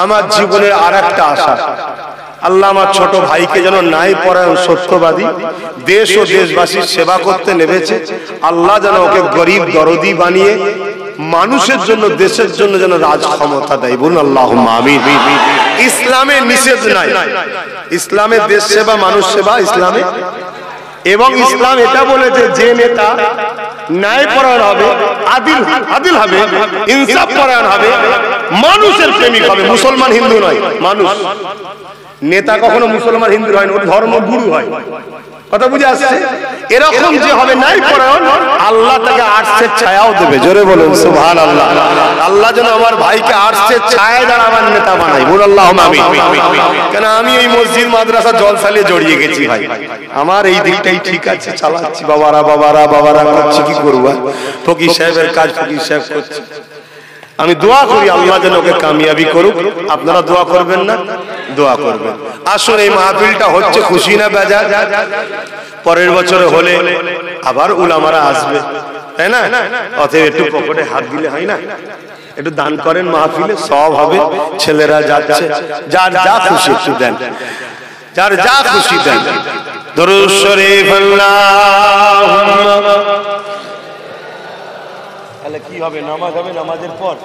আমার জীবনের আরেকটা আশা, আল্লাহ আমার ছোট ভাইকে যেন নাই পরায়ণ সত্যবাদী দেশ ও দেশবাসীর সেবা করতে নেমেছে, আল্লাহ যেন ওকে গরিব দরদি বানিয়ে মানুষের জন্য দেশের জন্য যেন রাজ ক্ষমতা দেয়। বলুন আল্লাহুম্মা আমিন। ইসলামে নিষেধ নাই, ইসলামে দেশ সেবা মানুষ সেবা ইসলামে, এবং ইসলাম এটা বলেছে যে নেতা ন্যায়পরায়ণ হবে, আদিল হবে, ইনসাফ পরায়ণ হবে, মানুষের প্রেমিক হবে, মুসলমান হিন্দু নয়। মানুষ নেতা কখনো মুসলমান হিন্দু হয় না, ওর ধর্মগুরু হয়। কথা বুঝে আসছে? এরকম যে হবে ন্যায়পরায়ণ, আল্লাহ তাকে আরশের ছায়াও দেবে। জোরে বলুন সুবহানাল্লাহ। আল্লাহ যেন আমার ভাইকে আরশের ছায়ায় দাঁড়াবার নেতা বানায়। বলুন আল্লাহুম্মা আমিন। কেন আমি এই মসজিদ মাদ্রাসা জলসালে জড়িয়ে গেছি ভাই, আমার এই দিকটাই ঠিক আছে, চালাচ্ছি। বাবারা করছি, কি করবো? ফকির সাহেবের কাজ ফকির সাহেব করছে। আমি দোয়া করি আল্লাহ যেন ওকে কামিয়াবি করুক। আপনারা দোয়া করবেন না? দোয়া করবেন। আসলে এই মাহফিলটা হচ্ছে খুশি না বেজার? পরের বছরে হলে আবার উলামারা আসবে, তাই না? অতএব একটু পকেটে হাত দিলে হয় না? একটু দান করেন, মাহফিলে সব হবে। ছেলেরা যাচ্ছে, যার যা খুশি একটু দেন, যার যা খুশি দেন। দরুদ শরীফ আল্লাহুম্মা। তাহলে কি হবে? নামাজ হবে, নামাজের পর